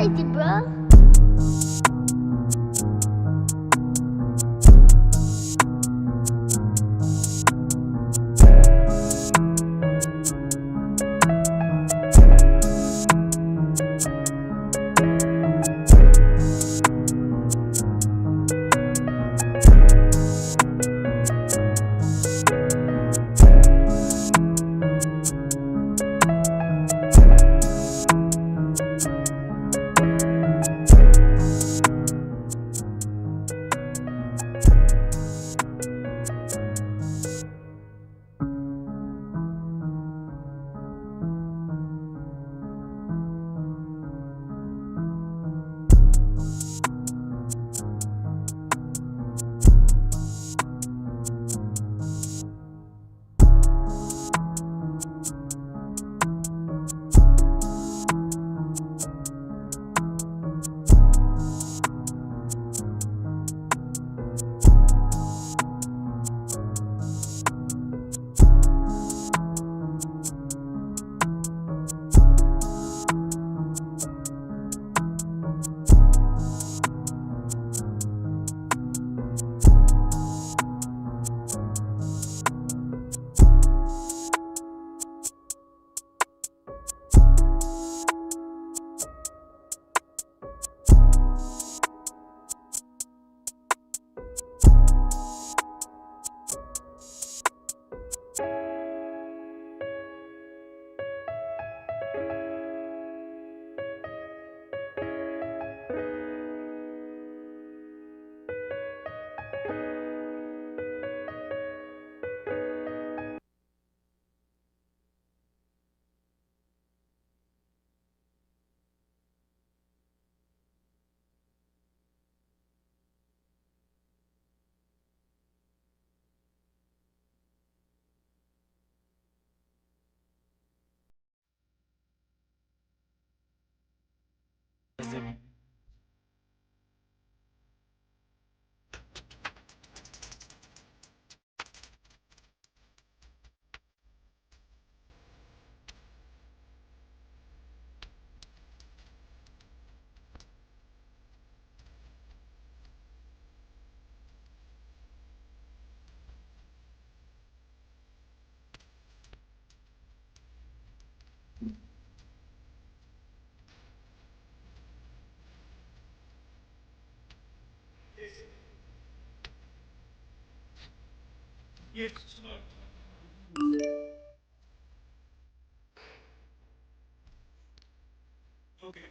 crazy, bro. Yes. Okay.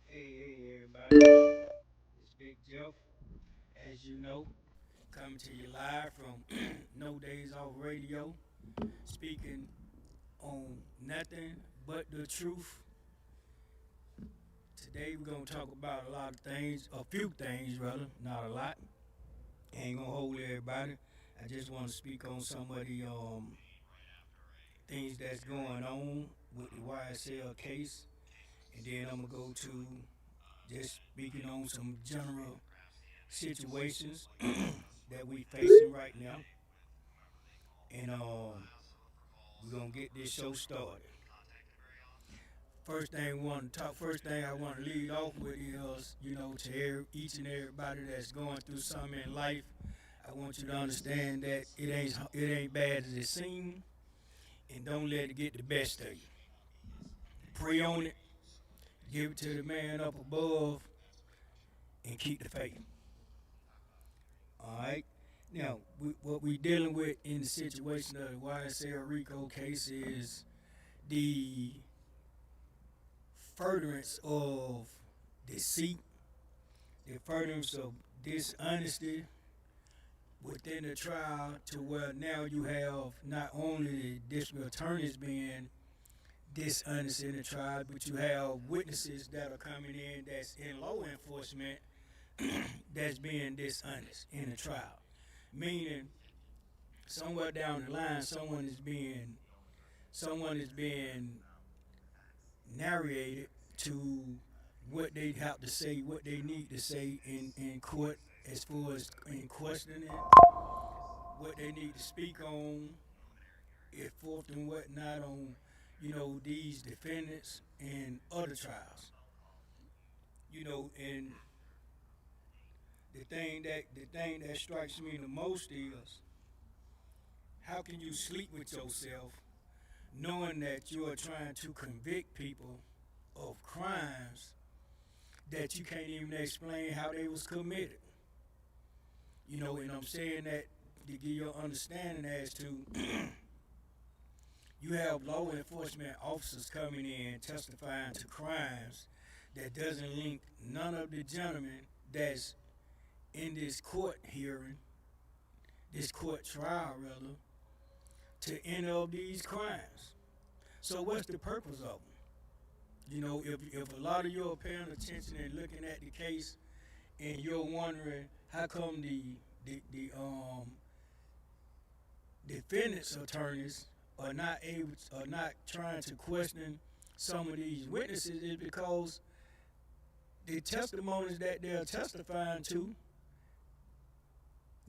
Hey, everybody. It's Big Jeff, as you know, coming to you live from No Days Off Radio, speaking on nothing but the truth. Today we're going to talk about a lot of things, a few things rather, not a lot. Ain't gonna hold everybody. I just want to speak on some of the things that's going on with the YSL case, and then I'm gonna go to just speaking on some general situations that we facing right now, and we're gonna get this show started. First thing I want to lead off with is, to each and everybody that's going through something in life, I want you to understand that it ain't bad as it seems, and don't let it get the best of you. Pray on it, give it to the man up above, and keep the faith. All right. Now, what we dealing with in the situation of the YSL RICO case is the furtherance of deceit, the furtherance of dishonesty within the trial, to where now you have not only the district attorneys being dishonest in the trial, but you have witnesses that are coming in that's in law enforcement that's being dishonest in the trial. Meaning, somewhere down the line, someone is being narrated to what they have to say, what they need to say in court, as far as in questioning, what they need to speak on, if forth and whatnot on, these defendants and other trials. And the thing that strikes me the most is, how can you sleep with yourself knowing that you are trying to convict people of crimes that you can't even explain how they was committed? And I'm saying that to give you an understanding as to you have law enforcement officers coming in testifying to crimes that doesn't link none of the gentlemen that's in this court hearing, this court trial rather, to any of these crimes. So what's the purpose of them? If a lot of you are paying attention and looking at the case, and you're wondering how come the defendants attorneys are not trying to question some of these witnesses, is because the testimonies that they're testifying to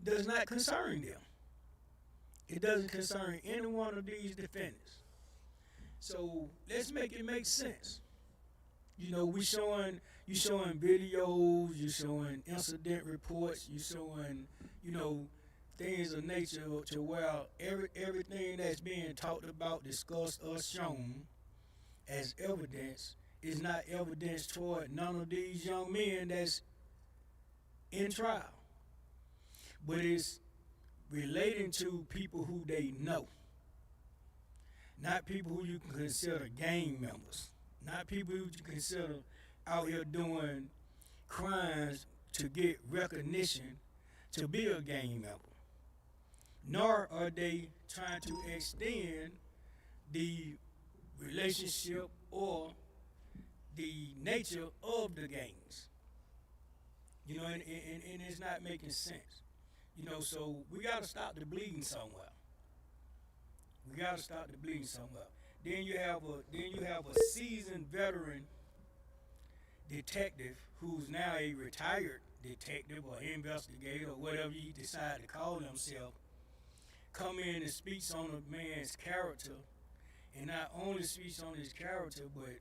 does not concern them. It doesn't concern any one of these defendants. So let's make it make sense. You showing videos, you showing incident reports, you showing, things of nature to where everything that's being talked about, discussed, or shown as evidence is not evidence toward none of these young men that's in trial, but it's relating to people who they know, not people who you can consider gang members, not people who you consider out here doing crimes to get recognition to be a gang member. Nor are they trying to extend the relationship or the nature of the gangs. And it's not making sense. So we got to stop the bleeding somewhere. We got to stop the bleeding somewhere. Then you have a seasoned veteran detective who's now a retired detective or investigator or whatever you decide to call himself, come in and speaks on a man's character, and not only speaks on his character, but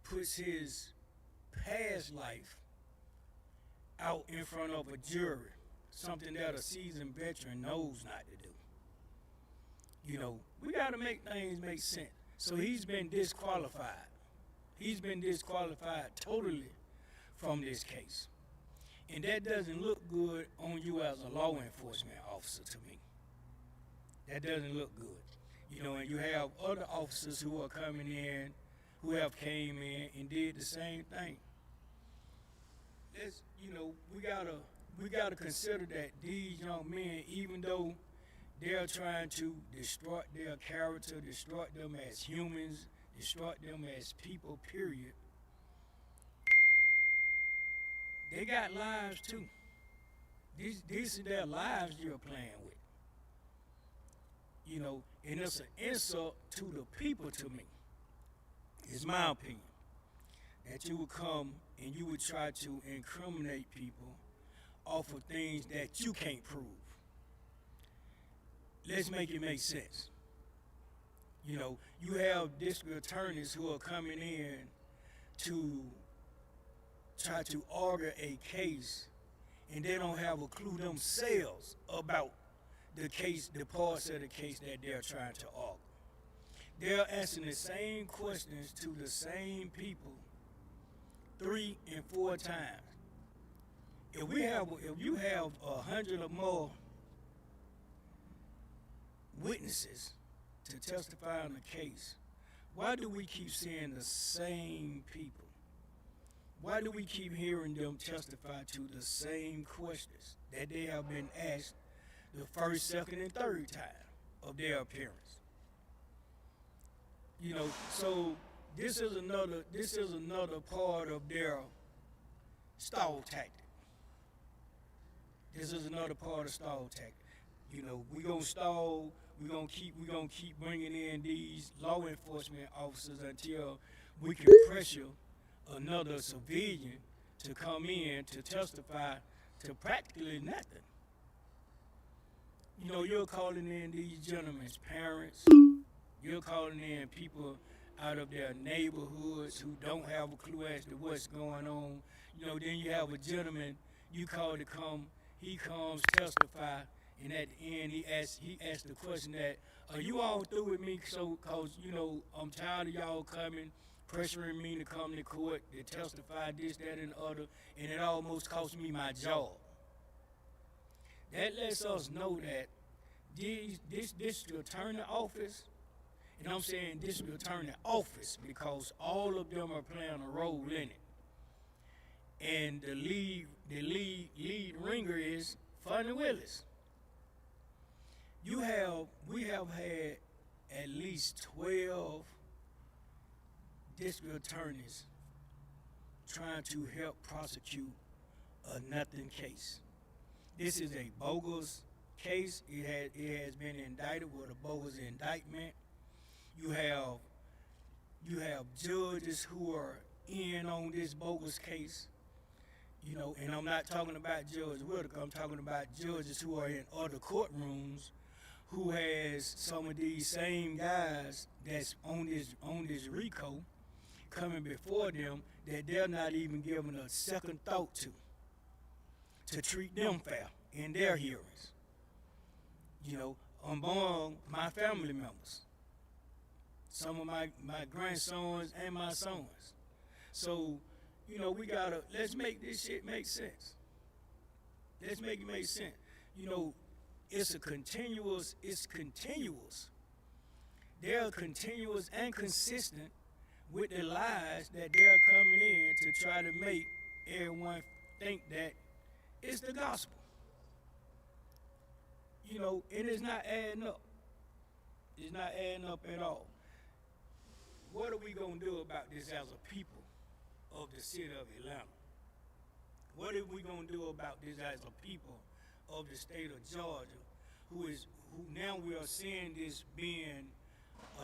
puts his past life out in front of a jury, something that a seasoned veteran knows not to do. We got to make things make sense. So he's been disqualified. He's been disqualified totally from this case. And that doesn't look good on you as a law enforcement officer to me. That doesn't look good. And you have other officers who are coming in, who have came in and did the same thing. We gotta consider that these young men, even though they're trying to destroy their character, destroy them as humans, destroy them as people, period, they got lives too. These are their lives you're playing with. And it's an insult to the people to me. It's my opinion. That you would come and you would try to incriminate people off of things that you can't prove. Let's make it make sense. You have district attorneys who are coming in to try to argue a case, and they don't have a clue themselves about the case, the parts of the case that they're trying to argue. They're asking the same questions to the same people 3 and 4 times. If you have 100 or more witnesses to testify on the case, why do we keep seeing the same people? Why do we keep hearing them testify to the same questions that they have been asked the first, second, and third time of their appearance? So this is another part of their stall tactic. This is another part of stall tactic. We gonna stall. We gonna keep bringing in these law enforcement officers until we can pressure another civilian to come in to testify to practically nothing. You're calling in these gentlemen's parents. You're calling in people out of their neighborhoods who don't have a clue as to what's going on. Then you have a gentleman you call to come. He comes, testify, and at the end he asks the question that, are you all through with me? So, cause I'm tired of y'all coming, pressuring me to come to court to testify this, that, and the other, and it almost cost me my job. That lets us know that this district attorney office, and I'm saying district attorney office because all of them are playing a role in it. And the lead ringer is Funny Willis. We have had at least 12 district attorneys trying to help prosecute a nothing case. This is a bogus case. It has been indicted with a bogus indictment. You have judges who are in on this bogus case. And I'm not talking about Judge Whitaker. I'm talking about judges who are in other courtrooms who has some of these same guys that's on this RICO coming before them that they're not even giving a second thought to treat them fair in their hearings. Among my family members, some of my grandsons and my sons. So, let's make this shit make sense. Let's make it make sense. It's continuous. They're continuous and consistent with the lies that they're coming in to try to make everyone think that it's the gospel. And it's not adding up. It's not adding up at all. What are we going to do about this as a people of the city of Atlanta? What are we going to do about this as a people of the state of Georgia, who now we are seeing this being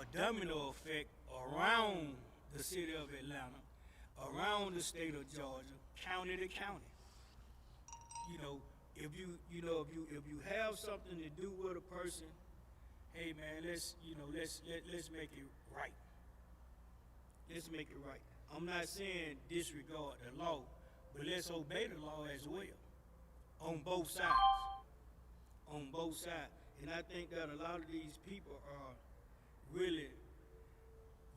a domino effect around the city of Atlanta, around the state of Georgia, county to county. If you have something to do with a person, hey man, let's make it right. Let's make it right. I'm not saying disregard the law, but let's obey the law as well. On both sides. On both sides. And I think that a lot of these people are really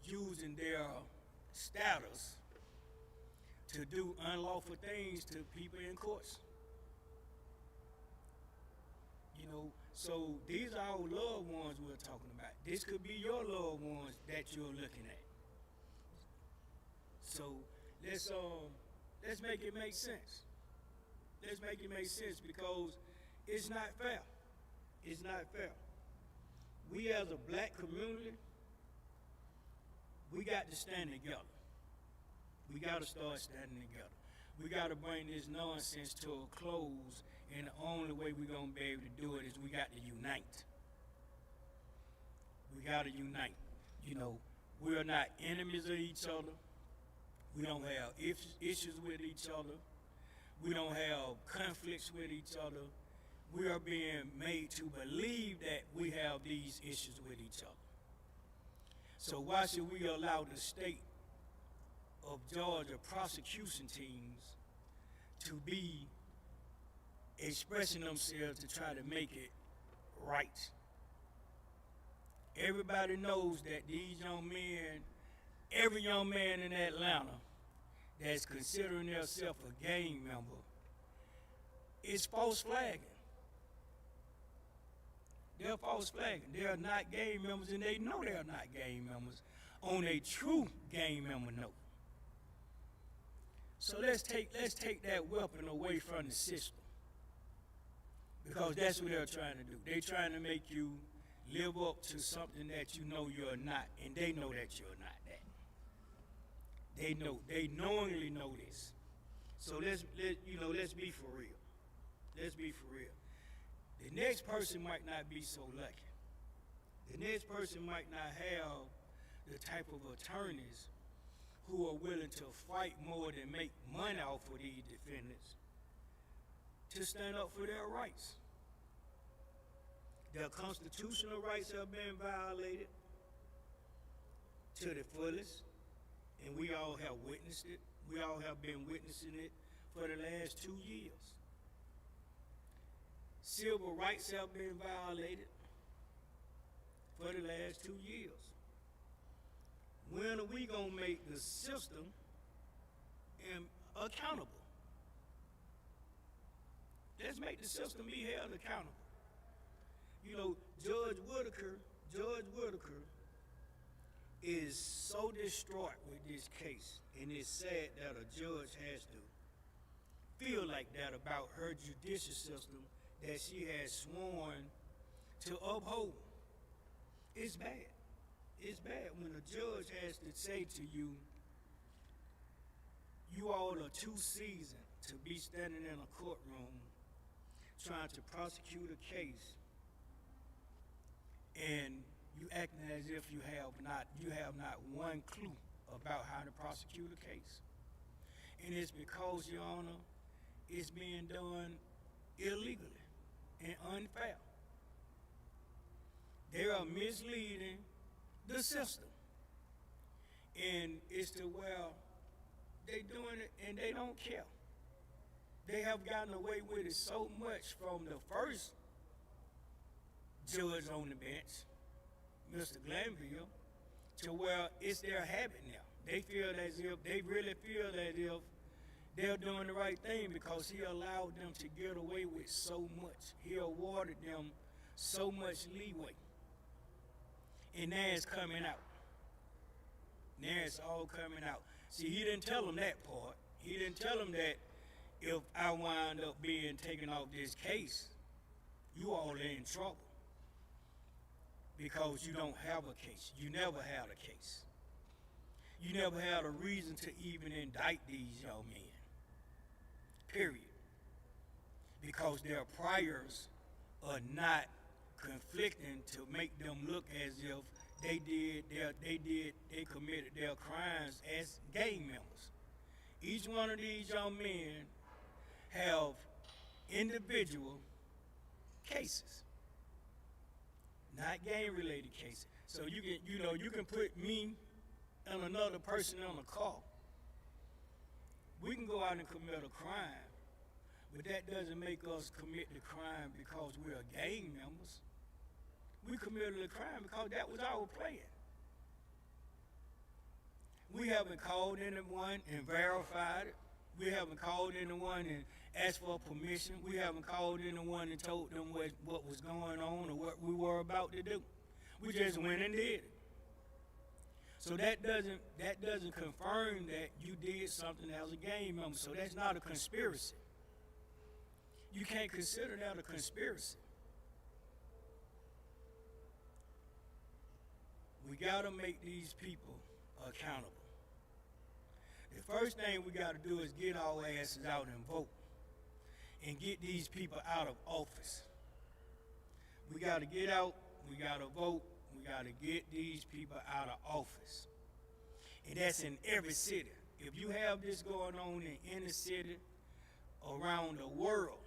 using their status to do unlawful things to people in courts. So these are our loved ones we're talking about. This could be your loved ones that you're looking at. So let's make it make sense. Let's make it make sense because it's not fair. It's not fair. We as a black community, we got to stand together. We got to start standing together. We got to bring this nonsense to a close, and the only way we're going to be able to do it is we got to unite. We got to unite. You know, we are not enemies of each other. We don't have issues with each other. We don't have conflicts with each other. We are being made to believe that we have these issues with each other. So why should we allow the state of Georgia prosecution teams to be expressing themselves to try to make it right? Everybody knows that these young men, every young man in Atlanta that's considering themselves a gang member is false flagging. They're false flagging. They are not gang members, and they know they are not gang members on a true gang member note. So let's take that weapon away from the system, because that's what they're trying to do. They're trying to make you live up to something that you know you're not, and they know that you're not that. They knowingly know this. So let's be for real. Let's be for real. The next person might not be so lucky. The next person might not have the type of attorneys who are willing to fight more than make money off of these defendants to stand up for their rights. Their constitutional rights have been violated to the fullest, and we all have witnessed it. We all have been witnessing it for the last 2 years. Civil rights have been violated for the last 2 years. When are we going to make the system accountable? Let's make the system be held accountable. You know, Judge Whitaker is so distraught with this case, and it's sad that a judge has to feel like that about her judicial system that she has sworn to uphold. It's bad. It's bad when a judge has to say to you, you all are too seasoned to be standing in a courtroom trying to prosecute a case, and you acting as if you have not one clue about how to prosecute a case. And it's because, Your Honor, it's being done illegally and unfair. They are misleading the system. And it's to where they doing it and they don't care. They have gotten away with it so much from the first judge on the bench, Mr. Glanville, to where it's their habit now. They really feel as if they're doing the right thing because he allowed them to get away with so much. He awarded them so much leeway. And now it's coming out. Now it's all coming out. See, he didn't tell them that part. He didn't tell them that if I wind up being taken off this case, you all are in trouble. Because you don't have a case. You never had a case. You never had a reason to even indict these young men. Period. Because their priors are not conflicting to make them look as if they committed their crimes as gang members. Each one of these young men have individual cases, not gang-related cases. So you can put me and another person on a car. We can go out and commit a crime, but that doesn't make us commit the crime because we're gang members. We committed a crime because that was our plan. We haven't called anyone and verified it. We haven't called anyone and asked for permission. We haven't called anyone and told them what was going on or what we were about to do. We just went and did it. So that doesn't confirm that you did something as a gang member. So that's not a conspiracy. You can't consider that a conspiracy. We gotta make these people accountable. The first thing we got to do is get our asses out and vote and get these people out of office. We got to get out, we got to vote, we got to get these people out of office. And that's in every city. If you have this going on in any city around the world,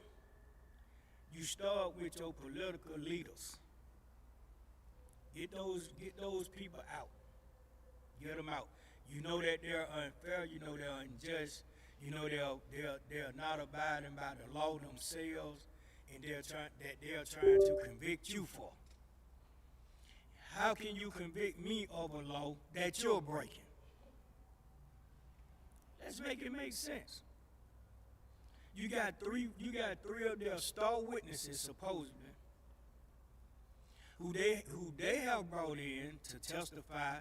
you start with your political leaders. Get those people out. Get them out. You know that they're unfair. You know they're unjust. You know they're not abiding by the law themselves, and they're trying to convict you for. How can you convict me of a law that you're breaking? Let's make it make sense. You got three of their star witnesses supposedly, who they have brought in to testify,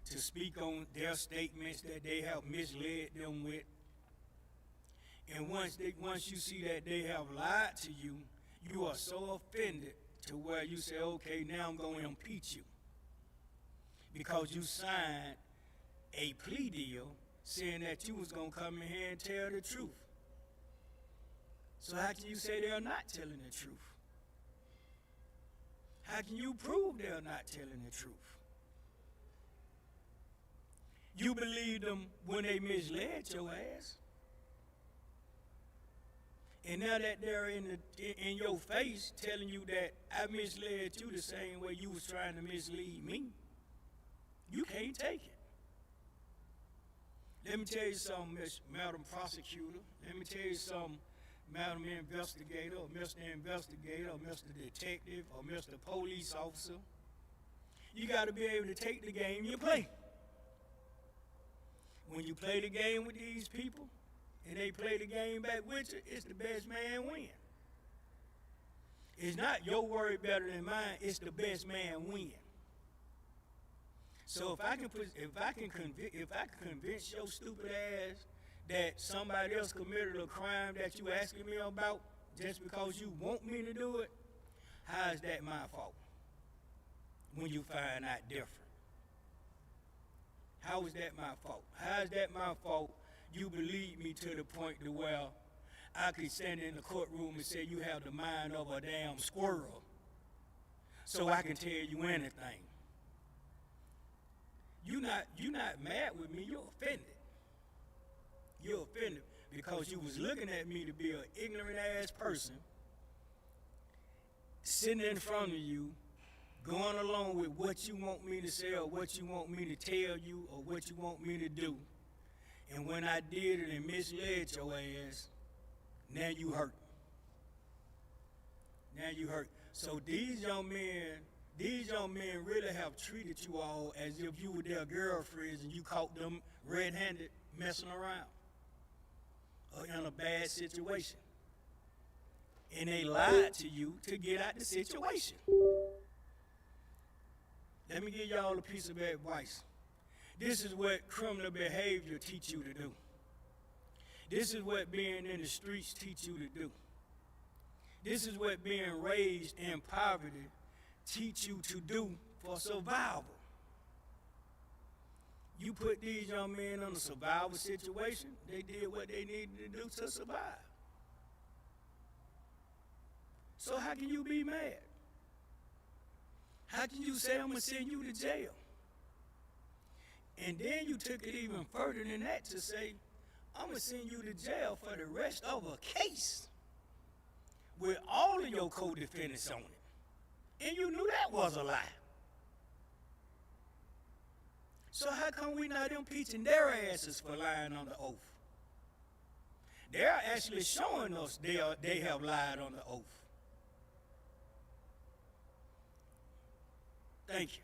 to speak on their statements that they have misled them with. And once you see that they have lied to you, you are so offended to where you say, okay, now I'm going to impeach you. Because you signed a plea deal saying that you was going to come in here and tell the truth. So how can you say they're not telling the truth? How can you prove they're not telling the truth? You believe them when they misled your ass. And now that they're in your face telling you that I misled you the same way you was trying to mislead me, you can't take it. Let me tell you something, Madam Prosecutor. Let me tell you something, Madam Investigator, or Mr. Investigator, or Mr. Detective, or Mr. Police Officer. You got to be able to take the game you play. When you play the game with these people, and they play the game back with you, it's the best man win. It's not your word better than mine, it's the best man win. So if I can convince your stupid ass that somebody else committed a crime that you asking me about just because you want me to do it, how is that my fault when you find out different? How is that my fault? How is that my fault? You believe me to the point to where I could stand in the courtroom and say you have the mind of a damn squirrel, so I can tell you anything. You're not mad with me, you're offended. You're offended because you was looking at me to be an ignorant ass person sitting in front of you, going along with what you want me to say or what you want me to tell you or what you want me to do. And when I did it and misled your ass, now you hurt. Now you hurt. So these young men really have treated you all as if you were their girlfriends and you caught them red-handed messing around or in a bad situation. And they lied to you to get out the situation. Let me give y'all a piece of advice. This is what criminal behavior teach you to do. This is what being in the streets teach you to do. This is what being raised in poverty teach you to do for survival. You put these young men in a survival situation, they did what they needed to do to survive. So how can you be mad? How can you say I'm gonna send you to jail? And then you took it even further than that to say, I'm gonna send you to jail for the rest of a case with all of your co-defendants on it. And you knew that was a lie. So how come we not impeaching their asses for lying on the oath? They're actually showing us they have lied on the oath. Thank you.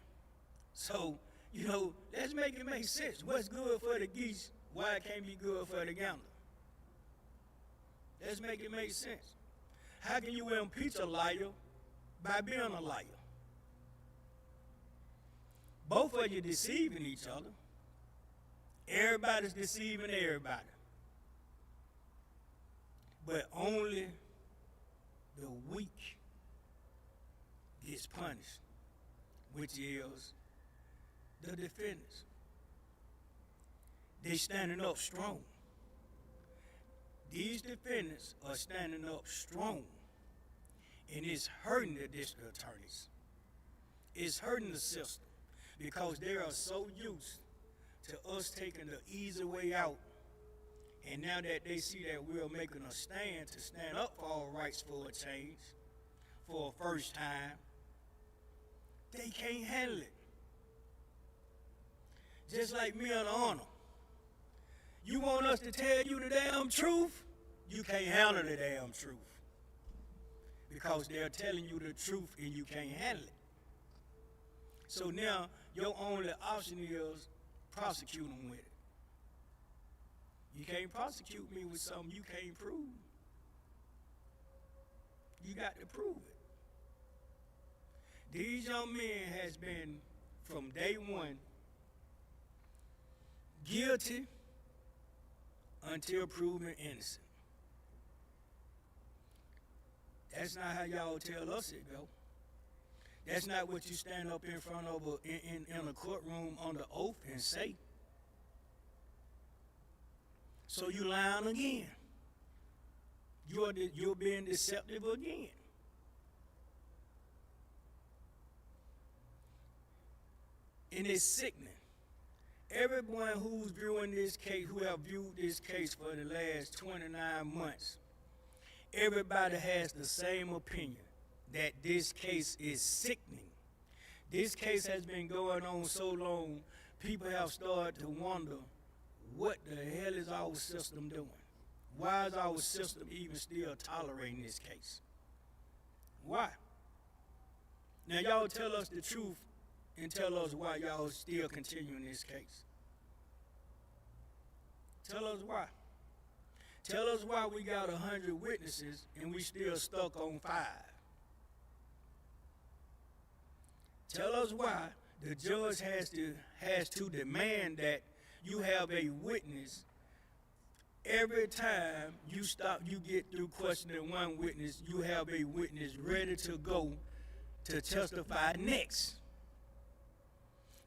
So, let's make it make sense. What's good for the geese, why it can't be good for the gander? Let's make it make sense. How can you impeach a liar by being a liar? Both of you deceiving each other. Everybody's deceiving everybody. But only the weak gets punished, which is the defendants. They standing up strong. These defendants are standing up strong, and it's hurting the district attorneys. It's hurting the system because they are so used to us taking the easy way out, and now that they see that we're making a stand to stand up for our rights for a change, for a first time, they can't handle it. Just like me and Honor. You want us to tell you the damn truth? You can't handle the damn truth. Because they're telling you the truth and you can't handle it. So now your only option is prosecute them with it. You can't prosecute me with something you can't prove. You got to prove it. These young men has been, from day one, guilty until proven innocent. That's not how y'all tell us it go. That's not what you stand up in front of in a courtroom under oath and say. So you lying again. You're being deceptive again. And it's sickening. Everyone who's viewing this case, who have viewed this case for the last 29 months, everybody has the same opinion, that this case is sickening. This case has been going on so long, people have started to wonder, what the hell is our system doing? Why is our system even still tolerating this case? Why? Now y'all tell us the truth and tell us why y'all still continuing this case. Tell us why. Tell us why we got 100 witnesses and we still stuck on 5. Tell us why the judge has to demand that you have a witness every time you get through questioning one witness, you have a witness ready to go to testify next.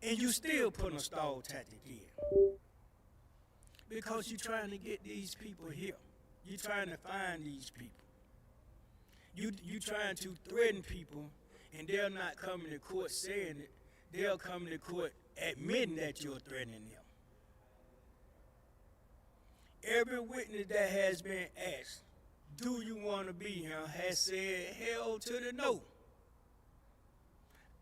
And you still putting a stall tactic in. Because you're trying to get these people here. You're trying to find these people. You're trying to threaten people, and they're not coming to court saying it. They'll come to court admitting that you're threatening them. Every witness that has been asked, do you want to be here, has said hell to the no.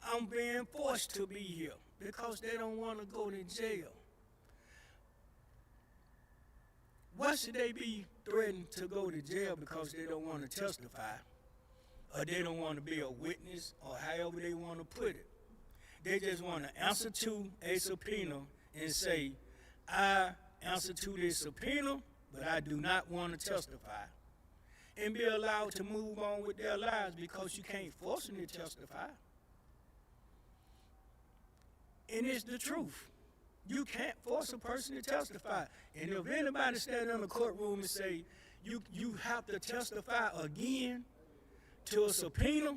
I'm being forced to be here because they don't want to go to jail. Why should they be threatened to go to jail because they don't want to testify, or they don't want to be a witness, or however they want to put it? They just want to answer to a subpoena and say, I answer to this subpoena, but I do not want to testify, and be allowed to move on with their lives because you can't force them to testify. And it's the truth. You can't force a person to testify. And if anybody stand in the courtroom and say, you have to testify again to a subpoena,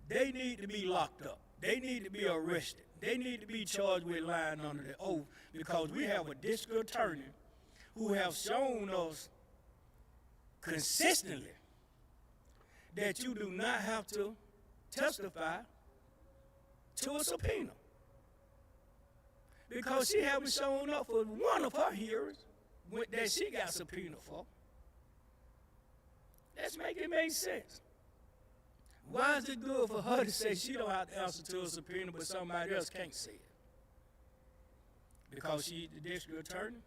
they need to be locked up. They need to be arrested. They need to be charged with lying under the oath, because we have a district attorney who have shown us consistently that you do not have to testify to a subpoena. Because she haven't shown up for one of her hearings that she got subpoenaed for. Let's make it make sense. Why is it good for her to say she don't have to answer to a subpoena, but somebody else can't say it? Because she's the district attorney.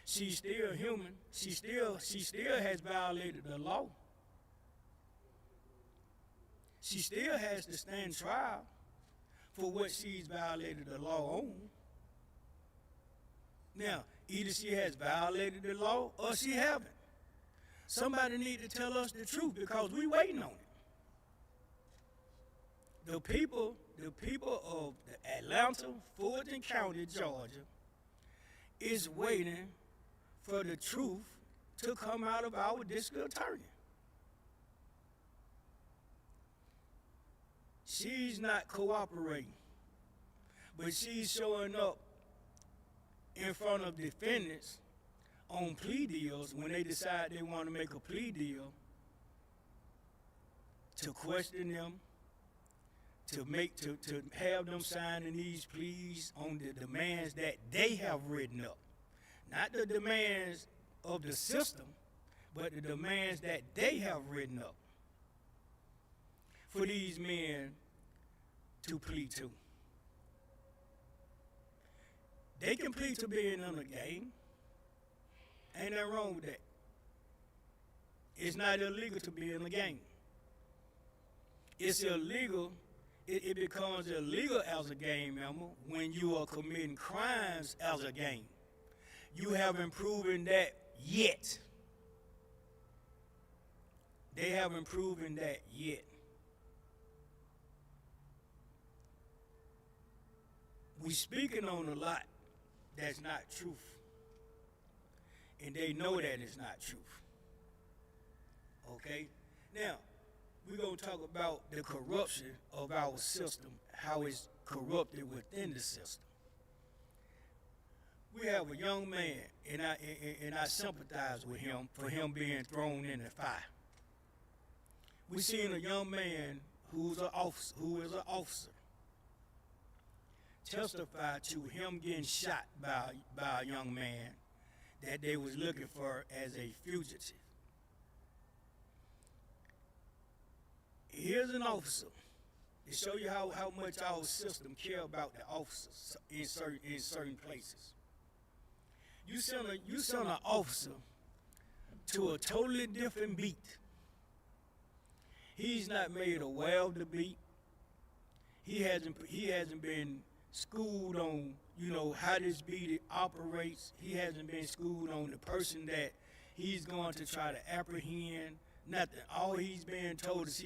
She's still human. She still has violated the law. She still has to stand trial for what she's violated the law on. Now, either she has violated the law or she haven't. Somebody need to tell us the truth, because we waiting on it. The people of the Atlanta, Fulton County, Georgia, is waiting for the truth to come out of our district attorney. She's not cooperating, but she's showing up in front of defendants on plea deals when they decide they want to make a plea deal, to question them, to have them signing these pleas on the demands that they have written up. Not the demands of the system, but the demands that they have written up for these men to plead to. They can plead to being in a gang. Ain't nothing wrong with that. It's not illegal to be in a gang. It's illegal, it becomes illegal as a gang member when you are committing crimes as a gang. You haven't proven that yet. They haven't proven that yet. We speaking on a lot that's not truth. And they know that it's not truth. Okay? Now, we're going to talk about the corruption of our system, how it's corrupted within the system. We have a young man, and I sympathize with him for him being thrown in the fire. We seen a young man who is an officer, testify to him getting shot by a young man that they was looking for as a fugitive. Here's an officer to show you how much our system care about the officers in certain places. You send an officer to a totally different beat. He's not made aware of the beat. He hasn't been schooled on, how this beat operates. He hasn't been schooled on the person that he's going to try to apprehend. Nothing. All he's been told is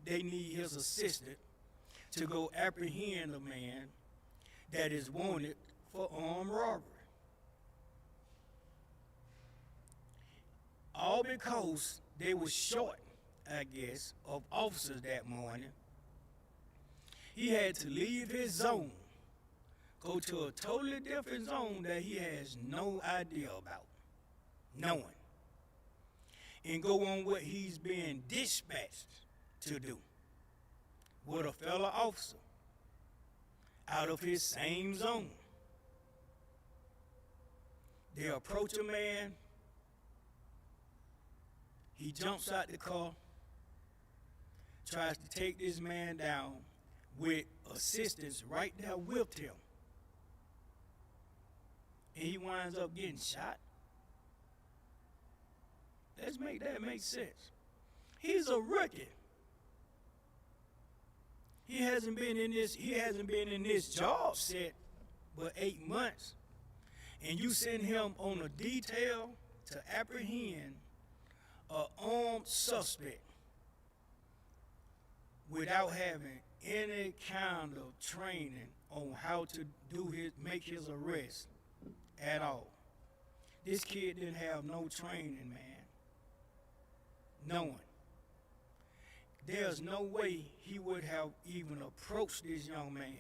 they need his assistant to go apprehend a man that is wanted for armed robbery. All because they were short, I guess, of officers that morning. He had to leave his zone, go to a totally different zone that he has no idea about, knowing, and go on what he's being dispatched to do with a fellow officer out of his same zone. They approach a man. He jumps out the car, tries to take this man down with assistance right there with him. And he winds up getting shot. Let's make that make sense. He's a rookie. He hasn't been in this job set but 8 months. And you send him on a detail to apprehend an armed suspect without having any kind of training on how to make his arrest at all. This kid didn't have no training, man. No one. There's no way he would have even approached this young man,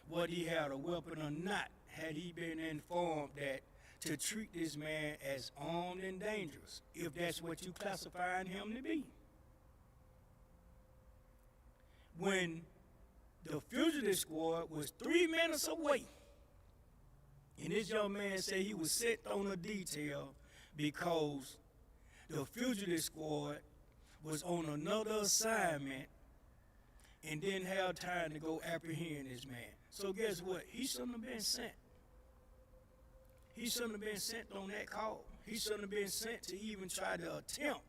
whether he had a weapon or not, had he been informed that to treat this man as armed and dangerous, if that's what you classifying him to be. When the fugitive squad was 3 minutes away, and this young man said he was sent on a detail because the fugitive squad was on another assignment and didn't have time to go apprehend this man. So guess what? He shouldn't have been sent. He shouldn't have been sent on that call. He shouldn't have been sent to even try to attempt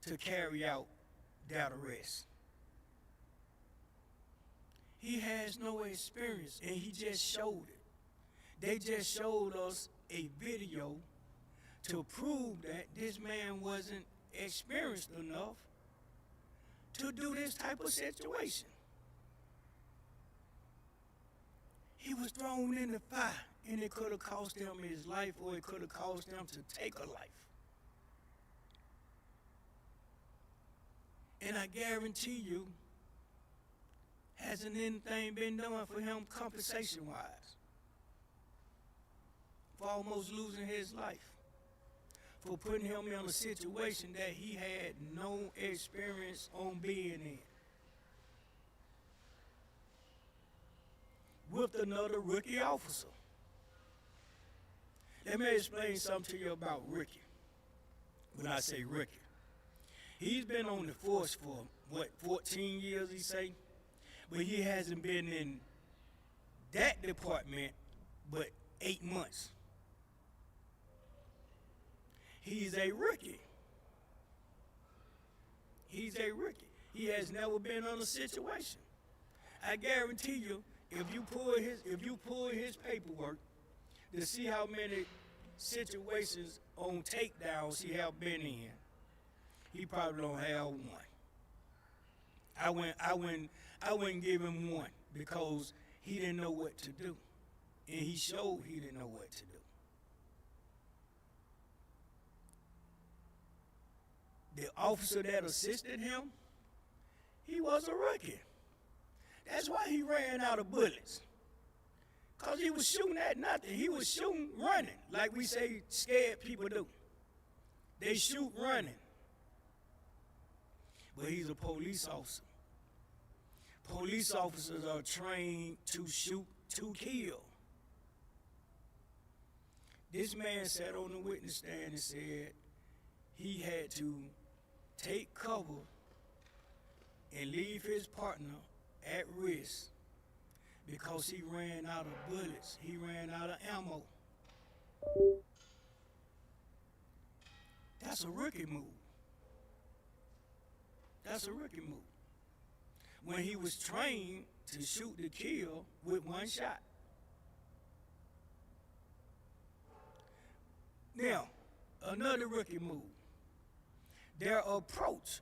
to carry out that arrest. He has no experience, and he just showed it. They just showed us a video to prove that this man wasn't experienced enough to do this type of situation. He was thrown in the fire, and it could have cost him his life, or it could have caused him to take a life. And I guarantee you, hasn't anything been done for him compensation-wise? for almost losing his life, for putting him in a situation that he had no experience on being in, with another rookie officer. Let me explain something to you about Ricky. When I say Ricky, he's been on the force for, 14 years, he say? But he hasn't been in that department but 8 months. He's a rookie. He's a rookie. He has never been in a situation. I guarantee you, if you pull his paperwork to see how many situations on takedowns he have been in, he probably don't have one. I wouldn't give him one because he didn't know what to do. And he showed he didn't know what to do. The officer that assisted him, he was a rookie. That's why he ran out of bullets. Because he was shooting at nothing. He was shooting running, like we say scared people do. They shoot running. But he's a police officer. Police officers are trained to shoot to kill. This man sat on the witness stand and said he had to take cover and leave his partner at risk because he ran out of bullets. He ran out of ammo. That's a rookie move. That's a rookie move. When he was trained to shoot to kill with one shot. Now, another rookie move. Their approach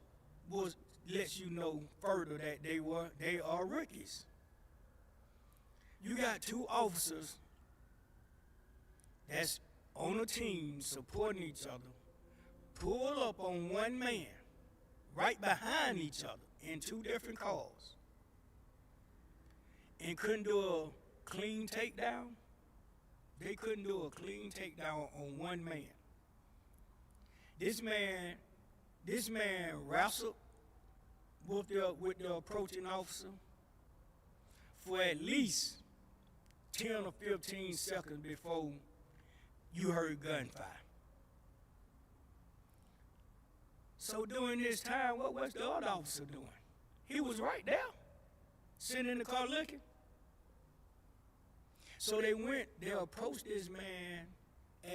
lets you know further that they are rookies. You got two officers that's on a team supporting each other, pull up on one man right behind each other in two different cars and couldn't do a clean takedown. They couldn't do a clean takedown on one man. This man wrestled with the approaching officer for at least 10 or 15 seconds before you heard gunfire. So during this time, what was the other officer doing? He was right there, sitting in the car looking. So they approached this man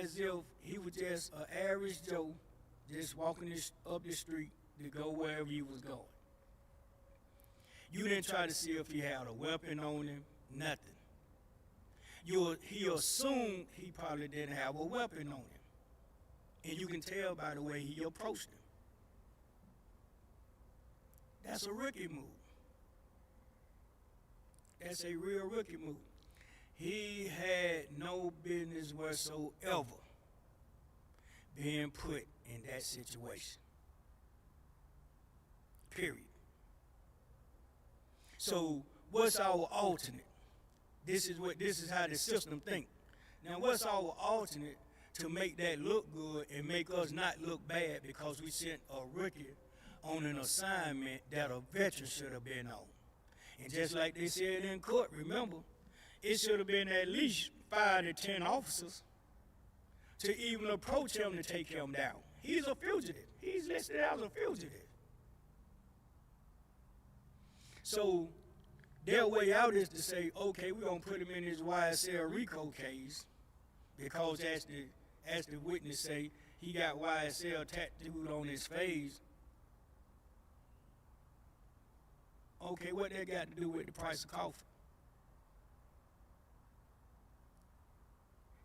as if he was just an average Joe, just walking up the street to go wherever he was going. You didn't try to see if he had a weapon on him, nothing. He assumed he probably didn't have a weapon on him. And you can tell by the way he approached him. That's a rookie move. That's a real rookie move. He had no business whatsoever being put in that situation. Period. So what's our alternate? This is how the system thinks. Now what's our alternate to make that look good and make us not look bad because we sent a rookie on an assignment that a veteran should have been on? And just like they said in court, remember, it should have been at least 5 to 10 officers to even approach him to take him down. He's a fugitive. He's listed as a fugitive. So their way out is to say, okay, we're going to put him in this YSL RICO case because as the witness say, he got YSL tattooed on his face. Okay, what that got to do with the price of coffee?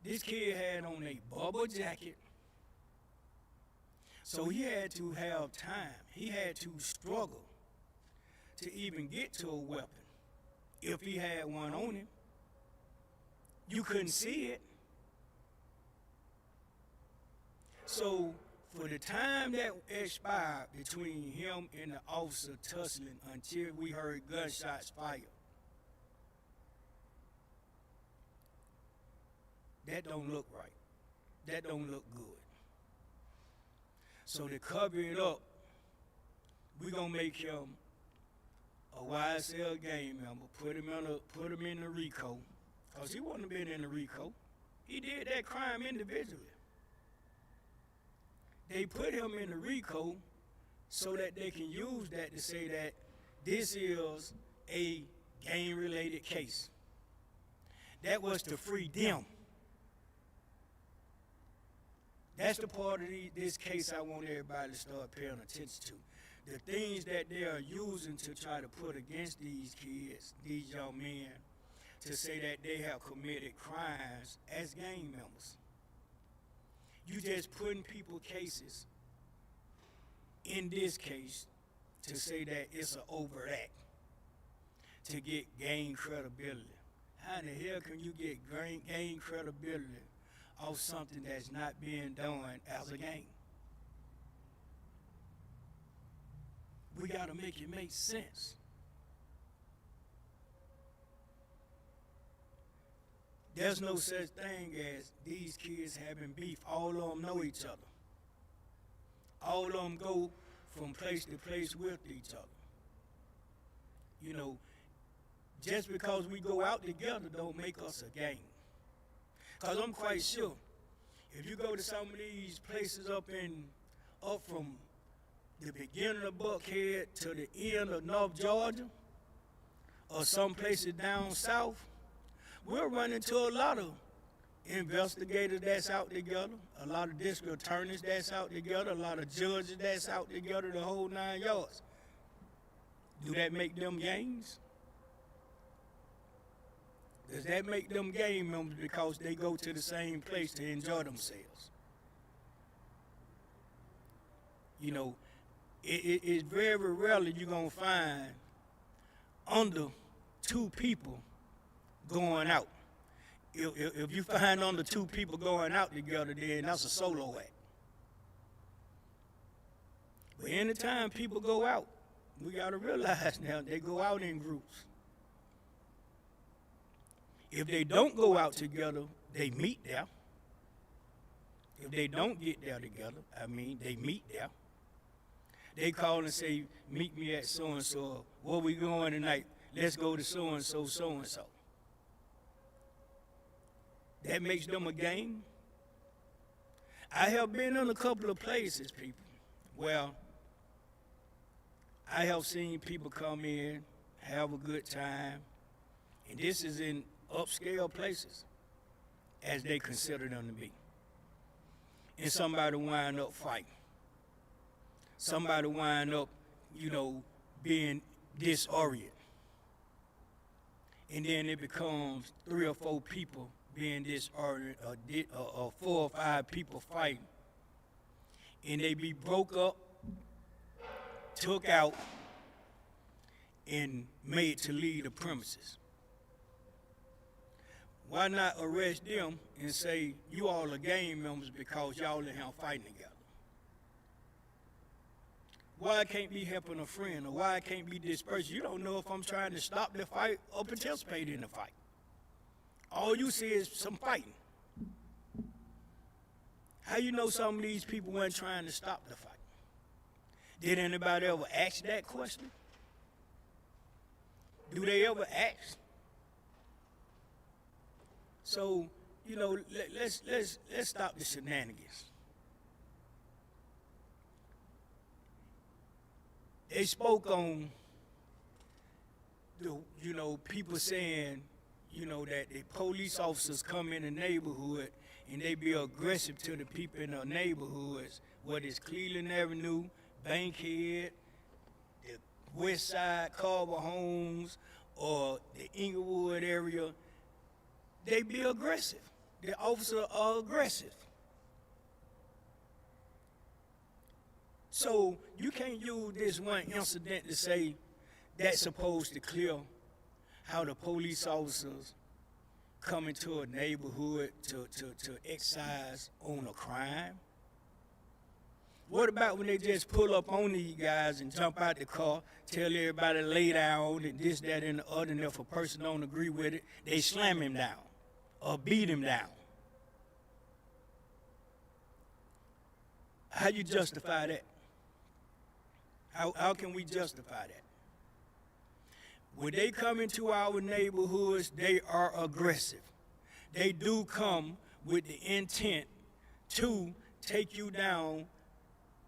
This kid had on a bubble jacket, so he had to have time. He had to struggle to even get to a weapon. If he had one on him, you couldn't see it. So for the time that expired between him and the officer tussling until we heard gunshots fired, That don't look right. That don't look good. So to cover it up, we gonna make him a YSL gang member, put him in the RICO, cause he wouldn't have been in the RICO. He did that crime individually. They put him in the RICO so that they can use that to say that this is a gang-related case. That was to free them. That's the part of this case I want everybody to start paying attention to. The things that they are using to try to put against these kids, these young men, to say that they have committed crimes as gang members. You just putting people cases in this case to say that it's an overt act to get gang credibility. How in the hell can you get gang credibility off something that's not being done as a gang? We gotta make it make sense. There's no such thing as these kids having beef. All of them know each other. All of them go from place to place with each other. You know, just because we go out together don't make us a gang. Because I'm quite sure, if you go to some of these places up from the beginning of Buckhead to the end of North Georgia, or some places down south, we'll run into a lot of investigators that's out together, a lot of district attorneys that's out together, a lot of judges that's out together, the whole 9 yards. Do that make them gangs? Does that make them gang members because they go to the same place to enjoy themselves? You know, it's very rarely you're going to find under 2 people going out. If you find under 2 people going out together, then that's a solo act. But anytime people go out, we got to realize now they go out in groups. If they don't go out together, they meet there. If they don't get there together, they meet there. They call and say, meet me at so-and-so. Where we going tonight? Let's go to so-and-so, so-and-so. That makes them a gang. I have been in a couple of places, people, where I have seen people come in, have a good time, and this is in upscale places, as they consider them to be. And somebody wind up fighting. Somebody wind up, being disoriented. And then it becomes 3 or 4 people being disoriented, or 4 or 5 people fighting. And they be broke up, took out, and made to leave the premises. Why not arrest them and say, you all are gang members because y'all in here fighting together? Why I can't be helping a friend, or why I can't be this person? You don't know if I'm trying to stop the fight or participate in the fight. All you see is some fighting. How you know some of these people weren't trying to stop the fight? Did anybody ever ask that question? Do they ever ask? So, let's stop the shenanigans. They spoke on people saying, that the police officers come in the neighborhood and they be aggressive to the people in the neighborhoods, whether it's Cleveland Avenue, Bankhead, the West Side, Carver Homes, or the Inglewood area. They be aggressive. The officers are aggressive. So you can't use this one incident to say that's supposed to clear how the police officers come into a neighborhood to excise on a crime. What about when they just pull up on these guys and jump out the car, tell everybody to lay down and this, that, and the other, and if a person don't agree with it, they slam him down or beat him down? How you justify that? How can we justify that? When they come into our neighborhoods, they are aggressive. They do come with the intent to take you down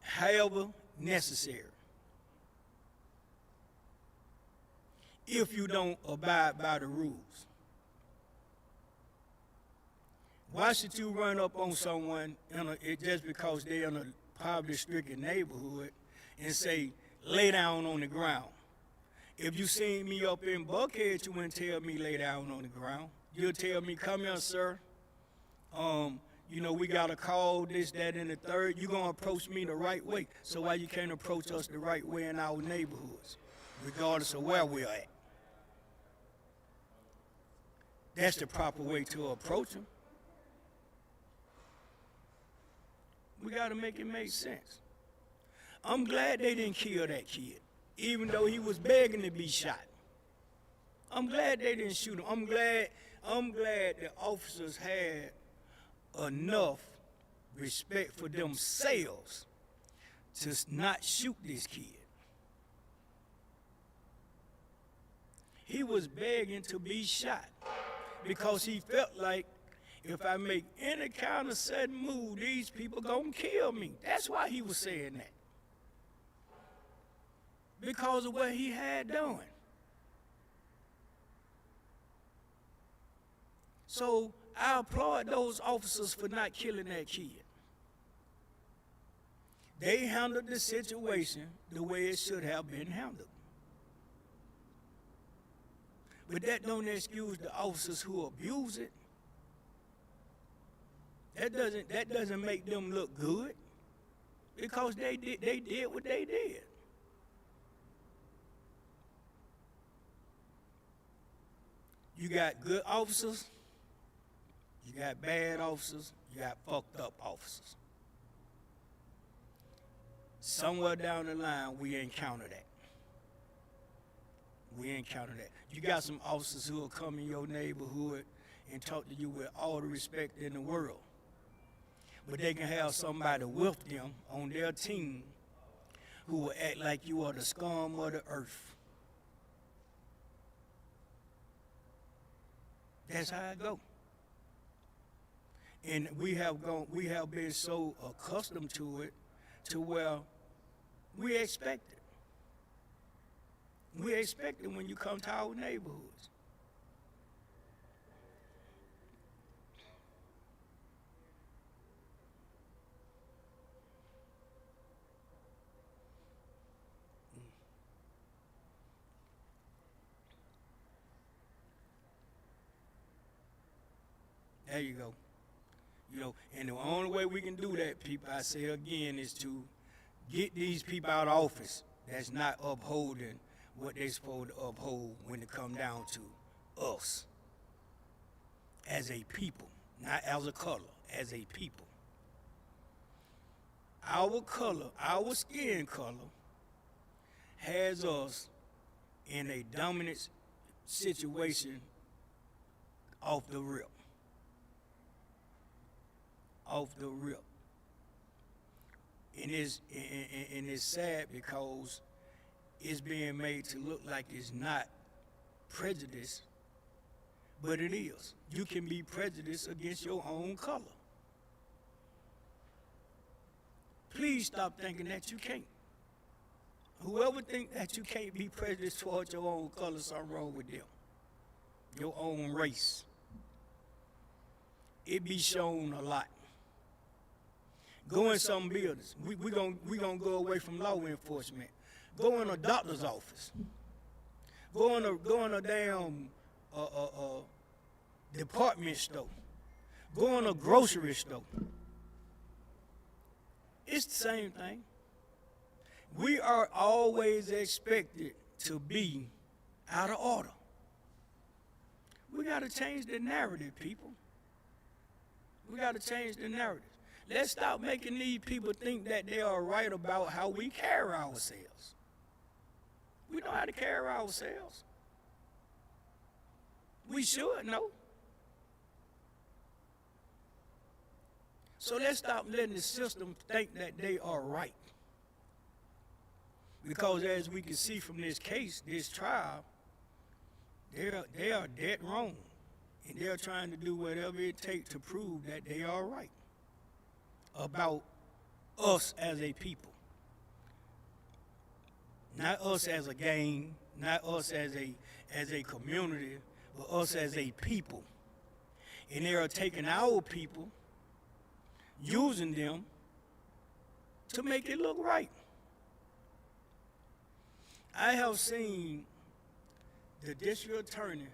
however necessary. If you don't abide by the rules. Why should you run up on someone just because they're in a poverty-stricken neighborhood and say, lay down on the ground? If you seen me up in Buckhead, you wouldn't tell me lay down on the ground. You'll tell me, come here, sir. We got a call, this, that, and the third. You're going to approach me the right way. So why you can't approach us the right way in our neighborhoods, regardless of where we're at? That's the proper way to approach them. We got to make it make sense. I'm glad they didn't kill that kid, even though he was begging to be shot. I'm glad they didn't shoot him. I'm glad the officers had enough respect for themselves to not shoot this kid. He was begging to be shot because he felt like, if I make any kind of sudden move, these people gonna kill me. That's why he was saying that. Because of what he had done. So I applaud those officers for not killing that kid. They handled the situation the way it should have been handled. But that don't excuse the officers who abuse it. That doesn't make them look good, because they did what they did. You got good officers, you got bad officers, you got fucked up officers. Somewhere down the line, we encounter that. You got some officers who will come in your neighborhood and talk to you with all the respect in the world. But they can have somebody with them on their team who will act like you are the scum of the earth. That's how it go. And we have been so accustomed to it to where we expect it. We expect it when you come to our neighborhoods. There you go. And the only way we can do that, people, I say again, is to get these people out of office that's not upholding what they're supposed to uphold when it come down to us as a people, not as a color, as a people. Our color, our skin color, has us in a dominant situation off the rip. And it's sad because it's being made to look like it's not prejudice, but it is. You can be prejudiced against your own color. Please stop thinking that you can't. Whoever thinks that you can't be prejudiced towards your own color, something wrong with them. Your own race. It be shown a lot. Go in some buildings. We gonna go away from law enforcement. Go in a doctor's office. Go in a damn department store. Go in a grocery store. It's the same thing. We are always expected to be out of order. We got to change the narrative, people. We got to change the narrative. Let's stop making these people think that they are right about how we carry ourselves. We know how to carry ourselves. We should know. So let's stop letting the system think that they are right. Because as we can see from this case, this trial, they are dead wrong. And they're trying to do whatever it takes to prove that they are right about us as a people. Not us as a gang, not us as a community, but us as a people. And they are taking our people, using them to make it look right. I have seen the district attorney,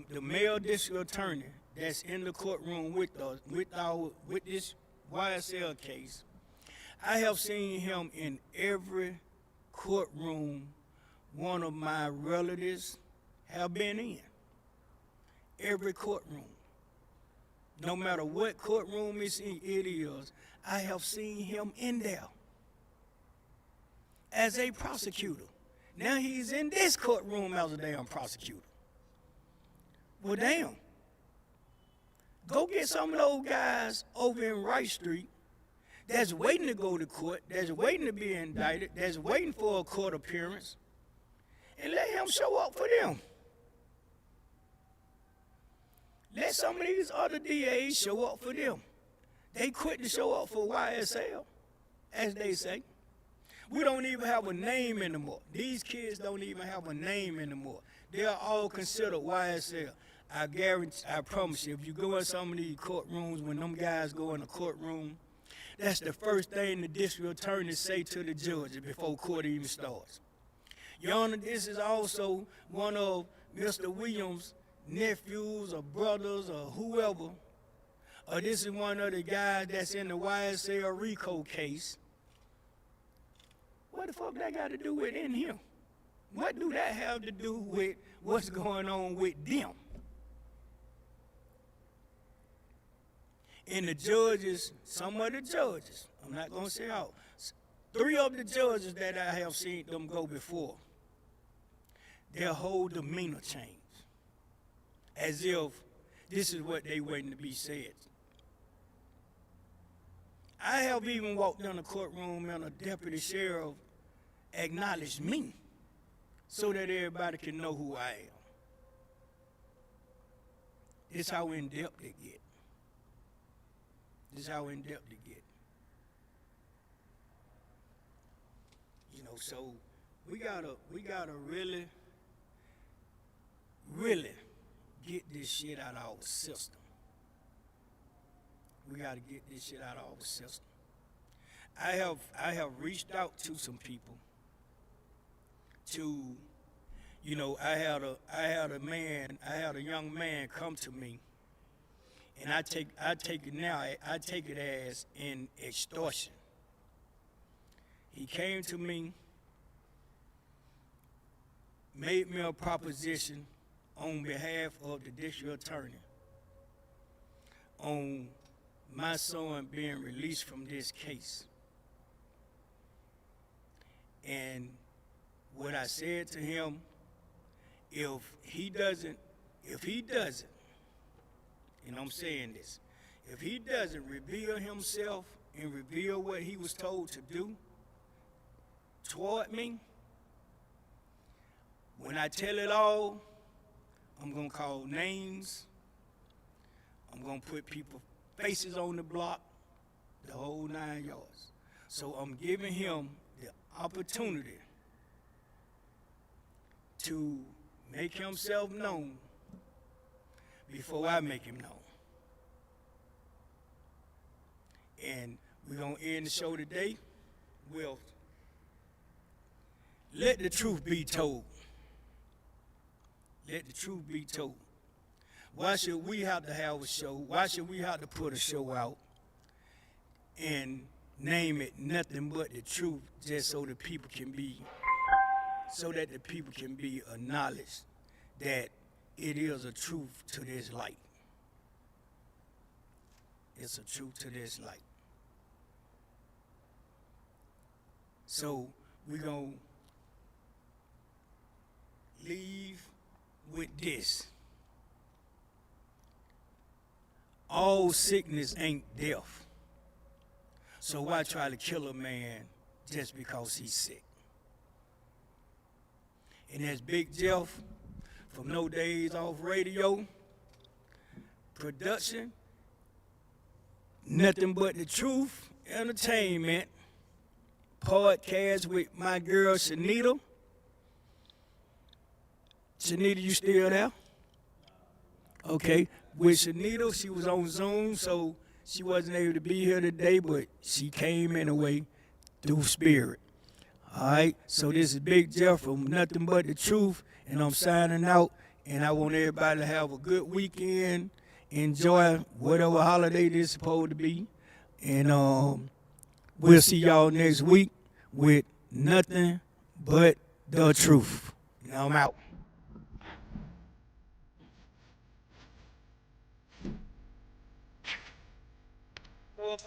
the male district attorney that's in the courtroom with us, with this YSL case. I have seen him in every courtroom one of my relatives have been in. Every courtroom. No matter what courtroom it is, I have seen him in there as a prosecutor. Now he's in this courtroom as a damn prosecutor. Well, damn. Go get some of those guys over in Wright Street that's waiting to go to court, that's waiting to be indicted, that's waiting for a court appearance, and let him show up for them. Let some of these other DAs show up for them. They quit to show up for YSL, as they say. We don't even have a name anymore. These kids don't even have a name anymore. They are all considered YSL. I guarantee, I promise you, if you go in some of these courtrooms, when them guys go in the courtroom, that's the first thing the district attorney say to the judge before court even starts. Your Honor, this is also one of Mr. Williams' nephews or brothers or whoever, or this is one of the guys that's in the YSL RICO case. What the fuck that got to do with in him? What do that have to do with what's going on with them? And the judges, some of the judges, I'm not going to say all, 3 of the judges that I have seen them go before, their whole demeanor changed. As if this is what they waiting to be said. I have even walked in the courtroom and a deputy sheriff acknowledged me so that everybody can know who I am. This is how in-depth it get. This is how in-depth it get. You know, so we gotta really get this shit out of our system. We gotta get this shit out of our system. I have reached out to some people to, you know, I had a young man come to me, and I take it as an extortion. He came to me, made me a proposition on behalf of the district attorney on my son being released from this case. And what I said to him, if he doesn't, and I'm saying this, if he doesn't reveal himself and reveal what he was told to do toward me, when I tell it all, I'm gonna call names, I'm gonna put people faces on the block, the whole 9 yards. So I'm giving him the opportunity to make himself known before I make him known. And we're gonna end the show today with let the truth be told. Let the truth be told. Why should we have to have a show? Why should we have to put a show out and name it nothing but the truth, just so the people can be, so that the people can be acknowledged that it is a truth to this light. It's a truth to this light. So we're going to leave with this. All sickness ain't death. So why try to kill a man just because he's sick? And that's Big Jeff from No Days Off Radio production. Nothing but the truth, entertainment, podcast with my girl Shanita. Shanita, you still there? Okay. With Shanita, she was on Zoom, so she wasn't able to be here today, but she came anyway through spirit. All right. So this is Big Jeff from Nothing But the Truth, and I'm signing out. And I want everybody to have a good weekend. Enjoy whatever holiday this is supposed to be. And we'll see y'all next week with Nothing But the Truth. Now I'm out. Well,